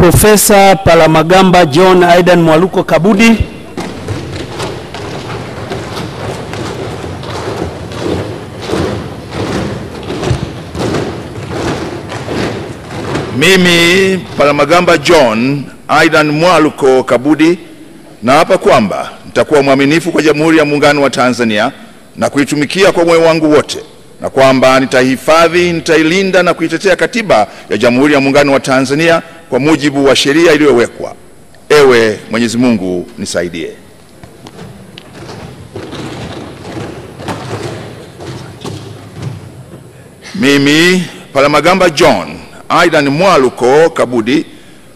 Profesa Palamagamba John Aidan Mwaluko Kabudi. Mimi Palamagamba John Aidan Mwaluko Kabudi naapa kwamba nitakuwa mwaminifu kwa Jamhuri ya Muungano wa Tanzania na kuitumikia kwa moyo wangu wote, na kwamba nitahifadhi, nitailinda na kuitetea Katiba ya Jamhuri ya Muungano wa Tanzania kwa mujibu wa sheria iliyowekwa. Ewe Mwenyezi Mungu nisaidie. Mimi Palamagamba John Aidan Mwaluko Kabudi,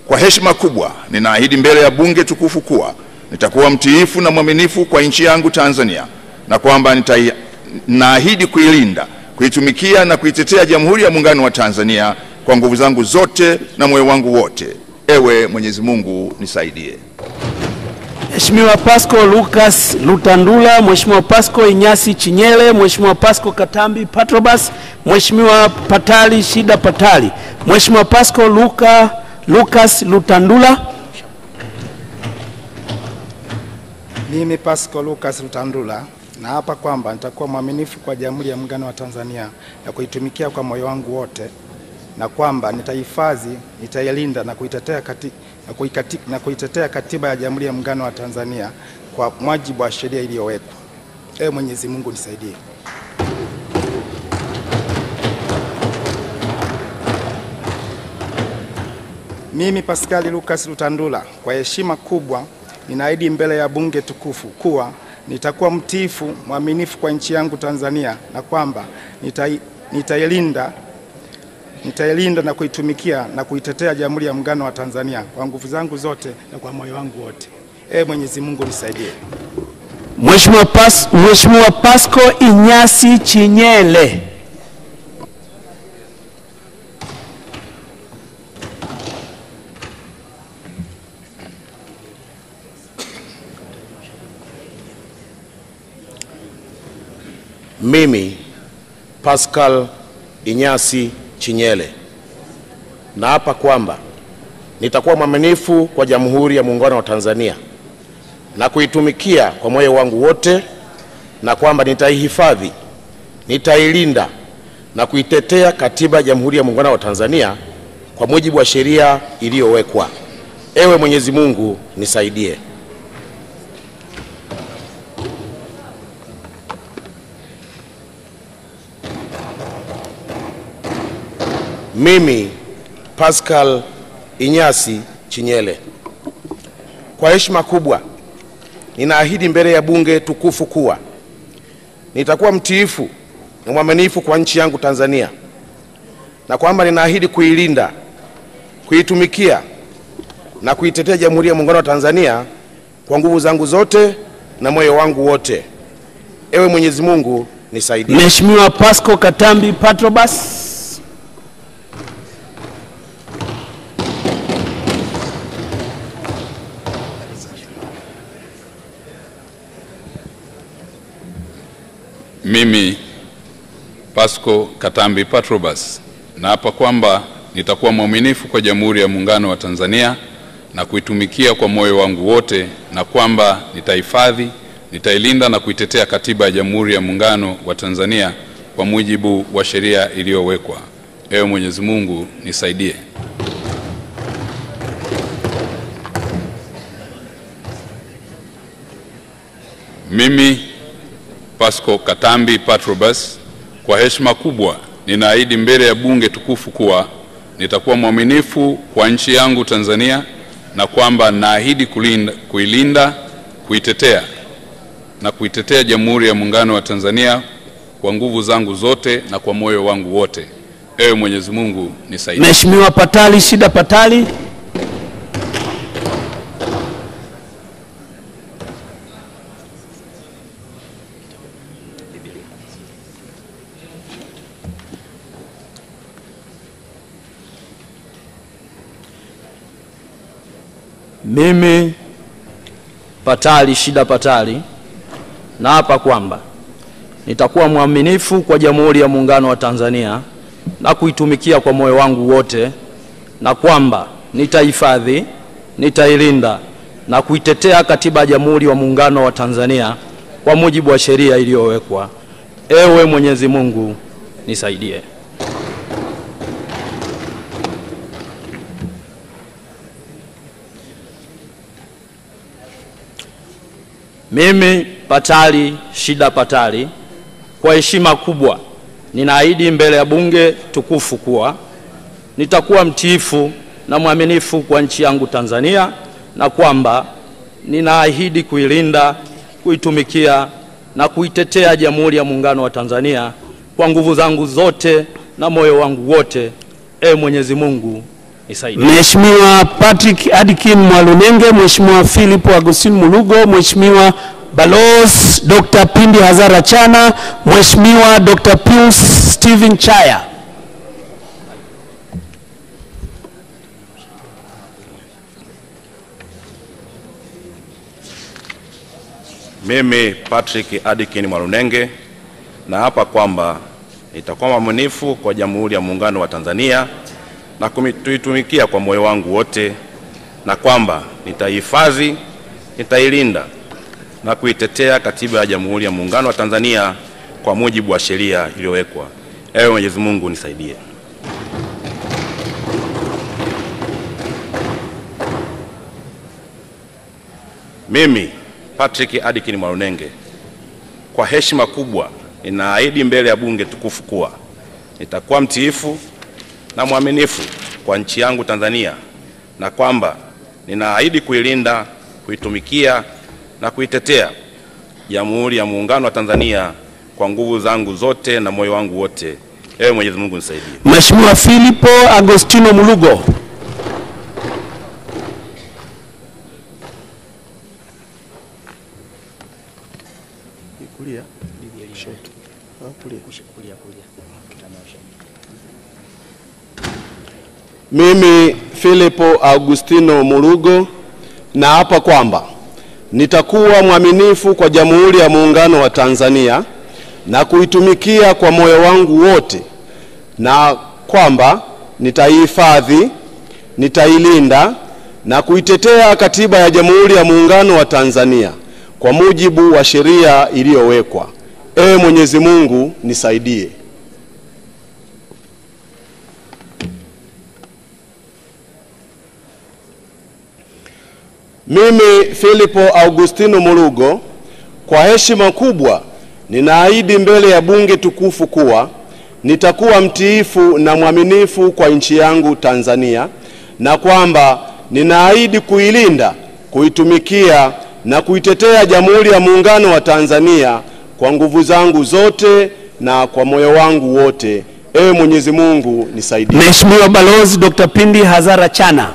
kwa heshima kubwa ninaahidi mbele ya bunge tukufu kuwa nitakuwa mtiifu na mwaminifu kwa nchi yangu Tanzania, na kwamba ninaahidi kuilinda, kuitumikia na kuitetea Jamhuri ya Muungano wa Tanzania kwa nguvu zangu zote na moyo wangu wote. Ewe Mwenyezi Mungu nisaidie. Mheshimiwa Pasco Lucas Lutandula, Mheshimiwa Pasco Inyasi Chinyele, Mheshimiwa Pasco Katambi Patrobas, Mheshimiwa Patali Shida Patali. Mheshimiwa Pasco Lucas Lutandula. Mimi Pasco Lucas Lutandula naapa kwamba nitakuwa mwaminifu kwa Jamhuri ya Muungano wa Tanzania na kuitumikia kwa moyo wangu wote, na kwamba nitahifadhi, nitailinda na kuitetea Katiba ya Jamhuri ya Muungano wa Tanzania kwa mujibu wa sheria iliyowekwa. Ewe Mwenyezi Mungu nisaidie. Mimi Pascal Lucas Lutandula, kwa heshima kubwa ninaahidi mbele ya bunge tukufu kuwa nitakuwa mtiifu, mwaminifu kwa nchi yangu Tanzania, na kwamba nitailinda na kuitumikia na kuitetea Jamhuri ya Muungano wa Tanzania kwa nguvu zangu zote na kwa moyo wangu wote. Ewe Mwenyezi Mungu nisaidie. Mheshimiwa Pasco Inyasi Chinyele. Mimi Pascal Inyasi Chinyele naapa kwamba nitakuwa mwaminifu kwa Jamhuri ya Muungano wa Tanzania na kuitumikia kwa moyo wangu wote, na kwamba nitaihifadhi, nitailinda na kuitetea Katiba ya Jamhuri ya Muungano wa Tanzania kwa mujibu wa sheria iliyowekwa. Ewe Mwenyezi Mungu nisaidie. Mimi Pascal Inyasi Chinyele, kwa heshima kubwa ninaahidi mbele ya bunge tukufu kuwa nitakuwa mtiifu na mwaminifu kwa nchi yangu Tanzania, na kwamba ninaahidi kuilinda, kuitumikia na kuitetea Jamhuri ya Muungano wa Tanzania kwa nguvu zangu zote na moyo wangu wote. Ewe Mwenyezi Mungu nisaidie. Mheshimiwa Pasco Katambi Patrobas. Mimi Pasco Katambi Patrobas naapa kwamba nitakuwa mwaminifu kwa Jamhuri ya Muungano wa Tanzania na kuitumikia kwa moyo wangu wote, na kwamba nitahifadhi, nitailinda na kuitetea Katiba ya Jamhuri ya Muungano wa Tanzania kwa mujibu wa sheria iliyowekwa. Ewe Mwenyezi Mungu nisaidie. Mimi Pasco Katambi Patrobas, kwa heshima kubwa ninaahidi mbele ya bunge tukufu kuwa nitakuwa mwaminifu kwa nchi yangu Tanzania, na kwamba naahidi kuilinda, kuitetea na kuitetea Jamhuri ya Muungano wa Tanzania kwa nguvu zangu zote na kwa moyo wangu wote. Ewe Mwenyezi Mungu nisaidie. Mheshimiwa Patali Shida Patali. Mimi Patali Shida Patali naapa kwamba nitakuwa mwaminifu kwa Jamhuri ya Muungano wa Tanzania na kuitumikia kwa moyo wangu wote, na kwamba nitahifadhi, nitailinda na kuitetea Katiba ya Jamhuri ya Muungano wa Tanzania kwa mujibu wa sheria iliyowekwa. Ewe Mwenyezi Mungu nisaidie. Mimi Patali Shida Patali, kwa heshima kubwa ninaahidi mbele ya bunge tukufu kuwa nitakuwa mtiifu na mwaminifu kwa nchi yangu Tanzania, na kwamba ninaahidi kuilinda, kuitumikia na kuitetea Jamhuri ya Muungano wa Tanzania kwa nguvu zangu zote na moyo wangu wote. Mwenyezi Mungu nisaidie. Mheshimiwa Patrick Adkin Mwalunenge, Mheshimiwa Philip Agustin Mulugo, Mheshimiwa Balozi Dr. Pindi Hazara Chana, Mheshimiwa Dr. Pius Stephen Chaya. Mimi Patrick Adkin Mwalunenge na hapa kwamba nitakuwa mwaminifu kwa Jamhuri ya Muungano wa Tanzania na kuitumikia kwa moyo wangu wote, na kwamba nitaihifadhi, nitailinda na kuitetea Katiba ya Jamhuri ya Muungano wa Tanzania kwa mujibu wa sheria iliyowekwa. Ewe Mwenyezi Mungu nisaidie. Mimi Patrick Adkin Mwalunenge, kwa heshima kubwa ninaahidi mbele ya bunge tukufu kuwa nitakuwa mtiifu na mwaminifu kwa nchi yangu Tanzania, na kwamba ninaahidi kuilinda, kuitumikia na kuitetea Jamhuri ya Muungano wa Tanzania kwa nguvu zangu zote na moyo wangu wote. Ewe Mwenyezi Mungu nisaidie. Mheshimiwa Filipo Agostino Mulugo. Mimi Filipo Agustino Mulugo na hapa kwamba nitakuwa mwaminifu kwa Jamhuri ya Muungano wa Tanzania na kuitumikia kwa moyo wangu wote, na kwamba nitaihifadhi, nitailinda na kuitetea Katiba ya Jamhuri ya Muungano wa Tanzania kwa mujibu wa sheria iliyowekwa. Ewe Mwenyezi Mungu nisaidie. Mimi Filipo Augustino Mulugo, kwa heshima kubwa ninaahidi mbele ya bunge tukufu kuwa nitakuwa mtiifu na mwaminifu kwa nchi yangu Tanzania, na kwamba ninaahidi kuilinda, kuitumikia na kuitetea Jamhuri ya Muungano wa Tanzania kwa nguvu zangu zote na kwa moyo wangu wote. Ewe Mwenyezi Mungu nisaidie. Mheshimiwa Balozi Dr. Pindi Hazara Chana.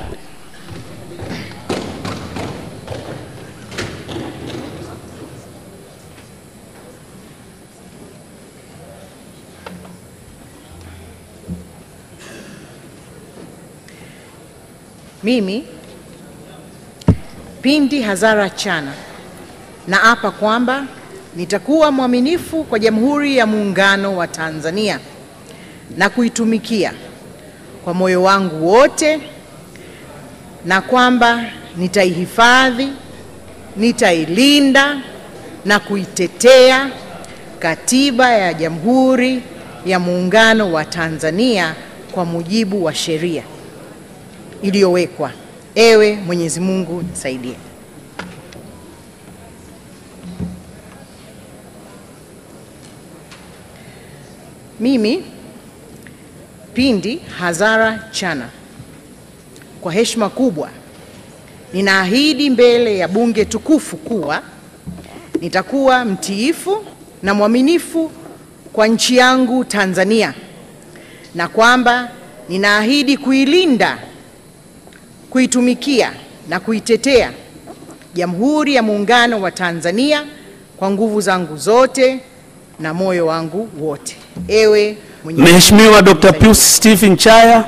Mimi Pindi Hazara Chana na hapa kwamba nitakuwa mwaminifu kwa Jamhuri ya Muungano wa Tanzania na kuitumikia kwa moyo wangu wote, na kwamba nitaihifadhi, nitailinda na kuitetea Katiba ya Jamhuri ya Muungano wa Tanzania kwa mujibu wa sheria iliyowekwa. Ewe Mwenyezi Mungu nisaidie. Mimi Pindi Hazara Chana, kwa heshima kubwa ninaahidi mbele ya bunge tukufu kuwa nitakuwa mtiifu na mwaminifu kwa nchi yangu Tanzania, na kwamba ninaahidi kuilinda, kuitumikia na kuitetea Jamhuri ya Muungano wa Tanzania kwa nguvu zangu zote na moyo wangu wote. Ewe Mheshimiwa Dr. Pius Stephen Chaya.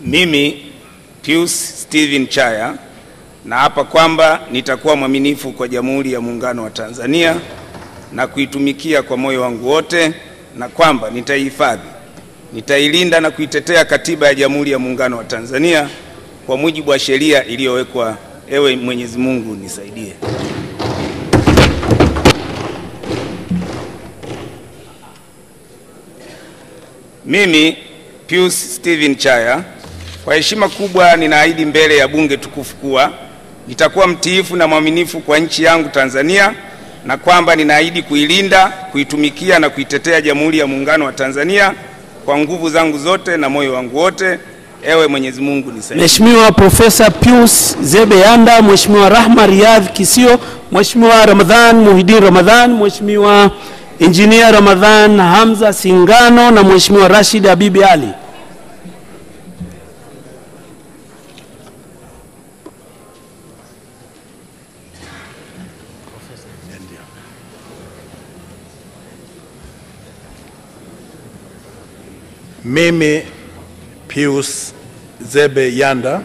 Mimi Pius Stephen Chaya na hapa kwamba nitakuwa mwaminifu kwa Jamhuri ya Muungano wa Tanzania na kuitumikia kwa moyo wangu wote, na kwamba nitaihifadhi, nitailinda na kuitetea Katiba ya Jamhuri ya Muungano wa Tanzania kwa mujibu wa sheria iliyowekwa. Ewe Mwenyezi Mungu nisaidie. Mimi Pius Steven Chaya, kwa heshima kubwa ninaahidi mbele ya bunge tukufu kuwa nitakuwa mtiifu na mwaminifu kwa nchi yangu Tanzania, na kwamba ninaahidi kuilinda, kuitumikia na kuitetea Jamhuri ya Muungano wa Tanzania kwa nguvu zangu zote na moyo wangu wote. Ewe Mwenyezi Mungu nisaidie. Mheshimiwa Profesa Pius Zebe Yanda, Mheshimiwa Rahma Riyadh Kisio, Mheshimiwa Ramadhan Muhidin Ramadhan, Mheshimiwa Engineer Ramadhan Hamza Singano na Mheshimiwa Rashid Habibi Ali. Mimi Pius Zebe Yanda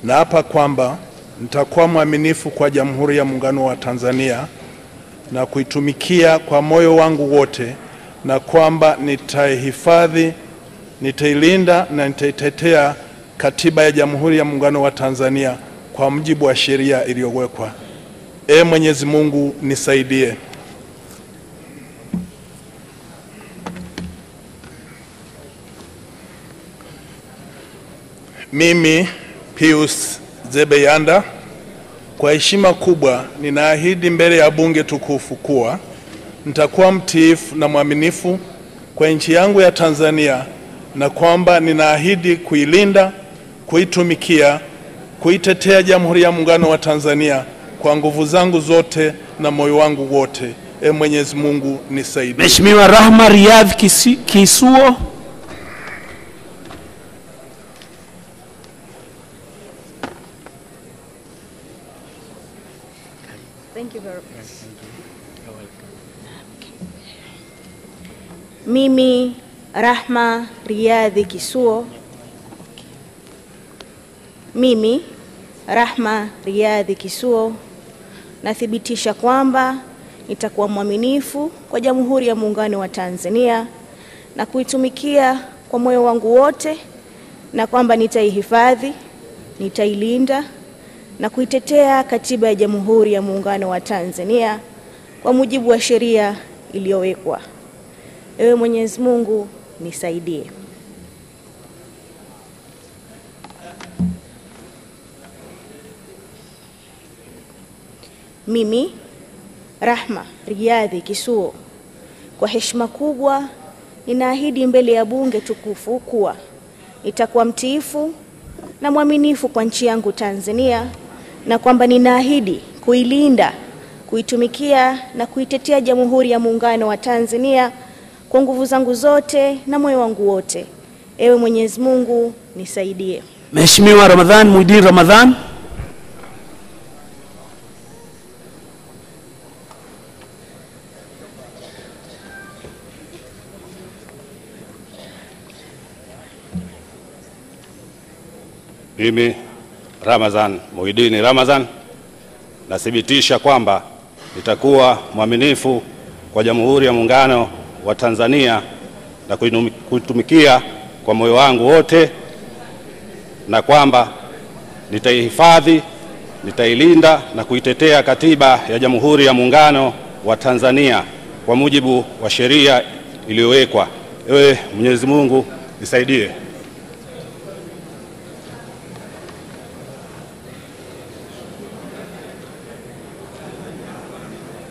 naapa kwamba nitakuwa mwaminifu kwa Jamhuri ya Muungano wa Tanzania na kuitumikia kwa moyo wangu wote, na kwamba nitaihifadhi, nitailinda na nitaitetea Katiba ya Jamhuri ya Muungano wa Tanzania kwa mujibu wa sheria iliyowekwa. Mwenyezi Mungu nisaidie. Mimi Pius Zebe Yanda, kwa heshima kubwa ninaahidi mbele ya bunge tukufu kuwa nitakuwa mtiifu na mwaminifu kwa nchi yangu ya Tanzania, na kwamba ninaahidi kuilinda, kuitumikia, kuitetea Jamhuri ya Muungano wa Tanzania kwa nguvu zangu zote na moyo wangu wote. Mwenyezi Mungu nisaidie. Mheshimiwa Rahma Riyadh Kisuo. Thank you very much. Mimi Rahma Riyadh Kisuo. Mimi Rahma Riyadh Kisuo nathibitisha kwamba nitakuwa mwaminifu kwa Jamhuri ya Muungano wa Tanzania na kuitumikia kwa moyo wangu wote, na kwamba nitaihifadhi, nitailinda na kuitetea Katiba ya Jamhuri ya Muungano wa Tanzania kwa mujibu wa sheria iliyowekwa. Ewe Mwenyezi Mungu nisaidie. Mimi Rahma Riyadh Kisuo, kwa heshima kubwa ninaahidi mbele ya bunge tukufu kuwa nitakuwa mtiifu na mwaminifu kwa nchi yangu Tanzania, na kwamba ninaahidi kuilinda, kuitumikia na kuitetea Jamhuri ya Muungano wa Tanzania kwa nguvu zangu zote na moyo wangu wote. Ewe Mwenyezi Mungu nisaidie. Mheshimiwa Ramadhan Muhidin Ramadhan. Mimi Ramadhan Muhidin Ramadhan nathibitisha kwamba nitakuwa mwaminifu kwa Jamhuri ya Muungano wa Tanzania na kuitumikia kwa moyo wangu wote, na kwamba nitaihifadhi, nitailinda na kuitetea Katiba ya Jamhuri ya Muungano wa Tanzania kwa mujibu wa sheria iliyowekwa. Ewe Mwenyezi Mungu nisaidie.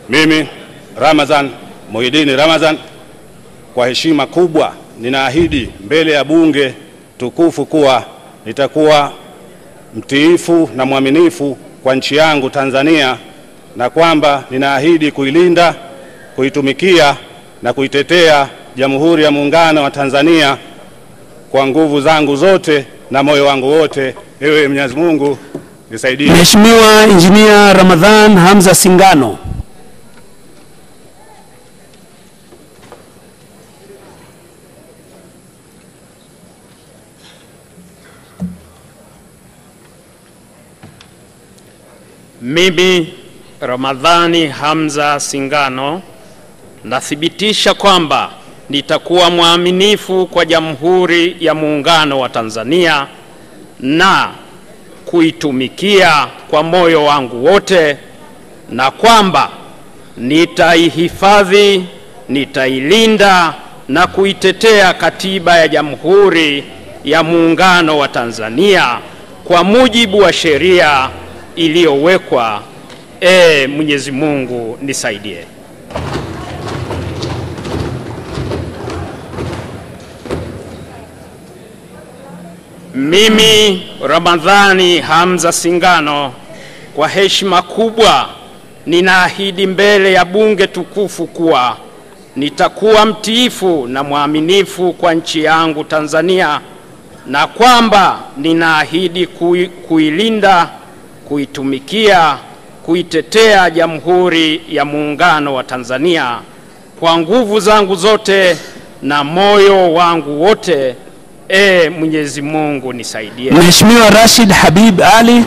Mimi Ramadhan Muhidin Ramadhan, kwa heshima kubwa ninaahidi mbele ya bunge tukufu kuwa nitakuwa mtiifu na mwaminifu kwa nchi yangu Tanzania, na kwamba ninaahidi kuilinda, kuitumikia na kuitetea Jamhuri ya Muungano wa Tanzania kwa nguvu zangu zote na moyo wangu wote. Ewe Mwenyezi Mungu nisaidie. Mheshimiwa Engineer Ramadhan Hamza Singano. Mimi Ramadhani Hamza Singano, nathibitisha kwamba nitakuwa mwaminifu kwa Jamhuri ya Muungano wa Tanzania na kuitumikia kwa moyo wangu wote, na kwamba nitaihifadhi, nitailinda na kuitetea Katiba ya Jamhuri ya Muungano wa Tanzania kwa mujibu wa sheria iliyowekwa. Mwenyezi Mungu nisaidie. Mimi Ramadhani Hamza Singano, kwa heshima kubwa ninaahidi mbele ya bunge tukufu kuwa nitakuwa mtiifu na mwaminifu kwa nchi yangu Tanzania, na kwamba ninaahidi kuilinda, kuitumikia, kuitetea Jamhuri ya Muungano wa Tanzania kwa nguvu zangu zote na moyo wangu wote. Mwenyezi Mungu nisaidie. Mheshimiwa Rashid Habib Ali.